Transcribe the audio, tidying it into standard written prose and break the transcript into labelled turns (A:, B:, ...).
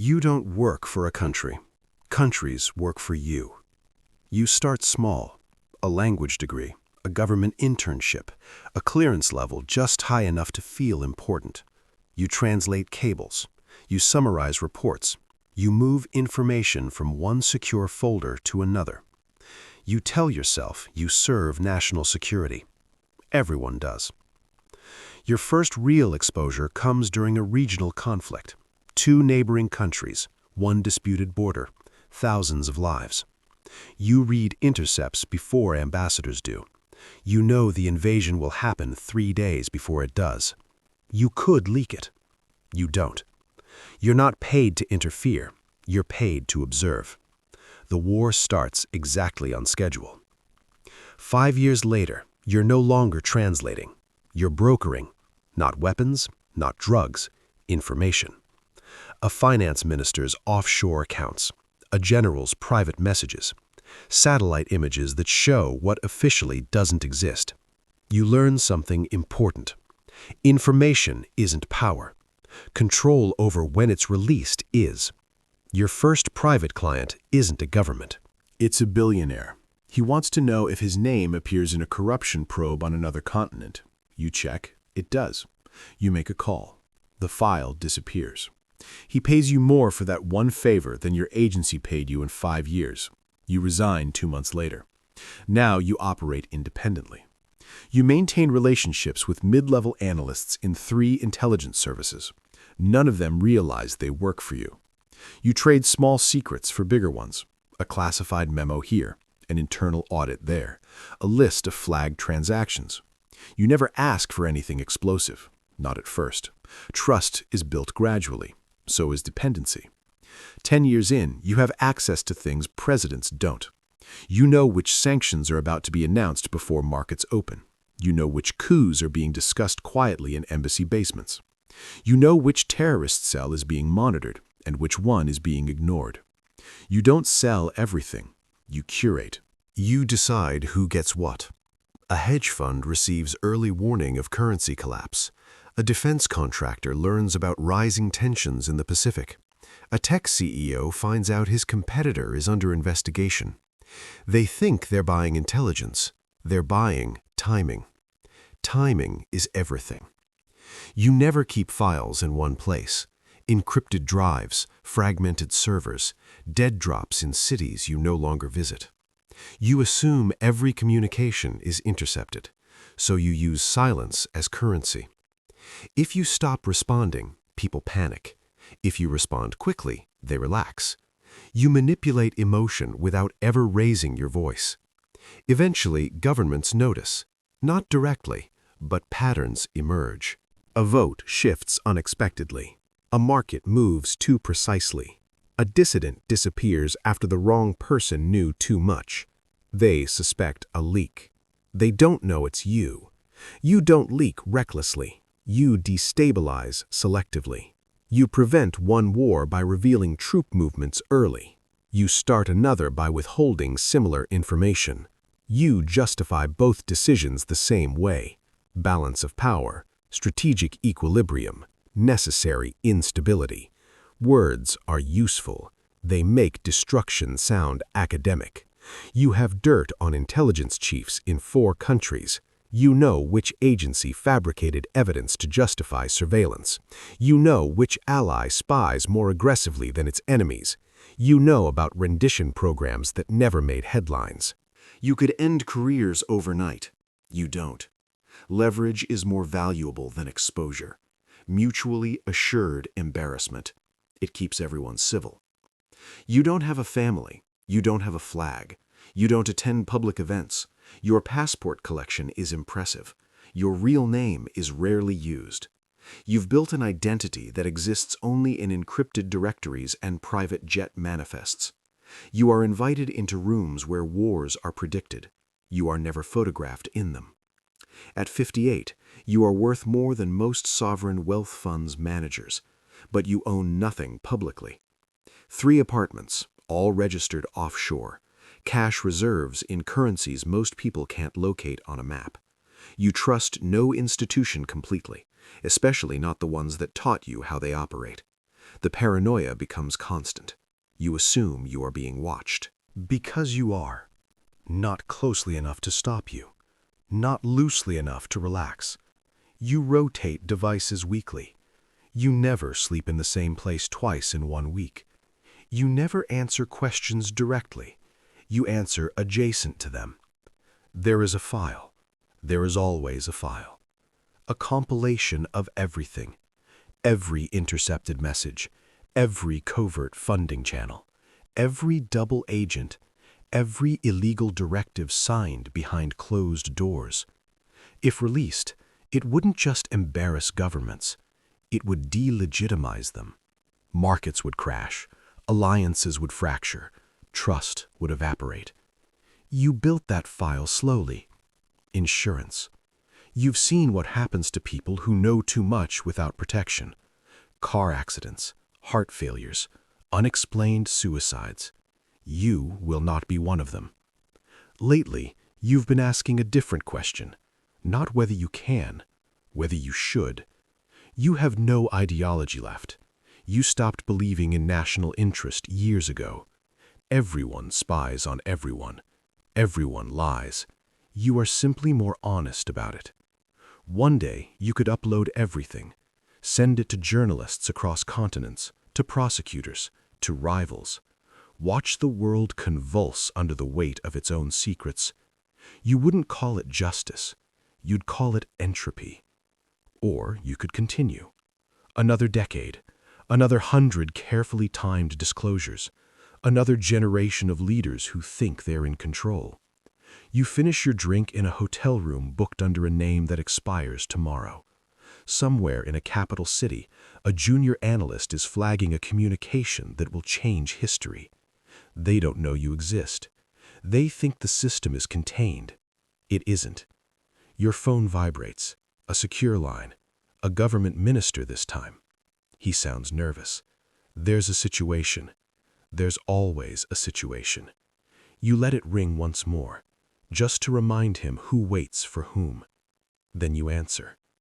A: You don't work for a country. Countries work for you. You start small, a language degree, a government internship, a clearance level just high enough to feel important. You translate cables. You summarize reports. You move information from one secure folder to another. You tell yourself you serve national security. Everyone does. Your first real exposure comes during a regional conflict. Two neighboring countries, one disputed border, thousands of lives. You read intercepts before ambassadors do. You know the invasion will happen 3 days before it does. You could leak it. You don't. You're not paid to interfere. You're paid to observe. The war starts exactly on schedule. 5 years later, you're no longer translating. You're brokering. Not weapons, not drugs, information. A finance minister's offshore accounts, a general's private messages, satellite images that show what officially doesn't exist. You learn something important. Information isn't power. Control over when it's released is. Your first private client isn't a government.
B: It's a billionaire. He wants to know if his name appears in a corruption probe on another continent. You check. It does. You make a call. The file disappears. He pays you more for that one favor than your agency paid you in 5 years. You resign 2 months later. Now you operate independently. You maintain relationships with mid-level analysts in 3 intelligence services. None of them realize they work for you. You trade small secrets for bigger ones. A classified memo here, an internal audit there, a list of flagged transactions. You never ask for anything explosive, not at first. Trust is built gradually. So is dependency. 10 years in, you have access to things presidents don't. You know which sanctions are about to be announced before markets open. You know which coups are being discussed quietly in embassy basements. You know which terrorist cell is being monitored and which one is being ignored. You don't sell everything. You curate.
A: You decide who gets what. A hedge fund receives early warning of currency collapse. A defense contractor learns about rising tensions in the Pacific. A tech CEO finds out his competitor is under investigation. They think they're buying intelligence. They're buying timing. Timing is everything. You never keep files in one place. Encrypted drives, fragmented servers, dead drops in cities you no longer visit. You assume every communication is intercepted, so you use silence as currency. If you stop responding, people panic. If you respond quickly, they relax. You manipulate emotion without ever raising your voice. Eventually, governments notice. Not directly, but patterns emerge. A vote shifts unexpectedly. A market moves too precisely. A dissident disappears after the wrong person knew too much. They suspect a leak. They don't know it's you. You don't leak recklessly. You destabilize selectively. You prevent one war by revealing troop movements early. You start another by withholding similar information. You justify both decisions the same way. Balance of power, strategic equilibrium, necessary instability. Words are useful. They make destruction sound academic. You have dirt on intelligence chiefs in 4 countries. You know which agency fabricated evidence to justify surveillance. You know which ally spies more aggressively than its enemies. You know about rendition programs that never made headlines. You could end careers overnight. You don't. Leverage is more valuable than exposure. Mutually assured embarrassment. It keeps everyone civil. You don't have a family. You don't have a flag. You don't attend public events. Your passport collection is impressive. Your real name is rarely used. You've built an identity that exists only in encrypted directories and private jet manifests. You are invited into rooms where wars are predicted. You are never photographed in them. At 58, you are worth more than most sovereign wealth funds managers, but you own nothing publicly. 3 apartments, all registered offshore. Cash reserves in currencies most people can't locate on a map. You trust no institution completely, especially not the ones that taught you how they operate. The paranoia becomes constant. You assume you are being watched.
B: Because you are. Not closely enough to stop you. Not loosely enough to relax. You rotate devices weekly. You never sleep in the same place twice in 1 week. You never answer questions directly. You answer adjacent to them. There is a file. There is always a file. A compilation of everything. Every intercepted message. Every covert funding channel. Every double agent. Every illegal directive signed behind closed doors. If released, it wouldn't just embarrass governments. It would delegitimize them. Markets would crash. Alliances would fracture. Trust would evaporate. You built that file slowly. Insurance. You've seen what happens to people who know too much without protection. Car accidents, heart failures, unexplained suicides. You will not be one of them. Lately, you've been asking a different question. Not whether you can, whether you should. You have no ideology left. You stopped believing in national interest years ago. Everyone spies on everyone. Everyone lies. You are simply more honest about it. One day, you could upload everything. Send it to journalists across continents, to prosecutors, to rivals. Watch the world convulse under the weight of its own secrets. You wouldn't call it justice. You'd call it entropy. Or you could continue. Another decade. Another 100 carefully timed disclosures. Another generation of leaders who think they're in control. You finish your drink in a hotel room booked under a name that expires tomorrow. Somewhere in a capital city, a junior analyst is flagging a communication that will change history. They don't know you exist. They think the system is contained. It isn't. Your phone vibrates. A secure line. A government minister this time. He sounds nervous. There's a situation. There's always a situation. You let it ring once more, just to remind him who waits for whom. Then you answer.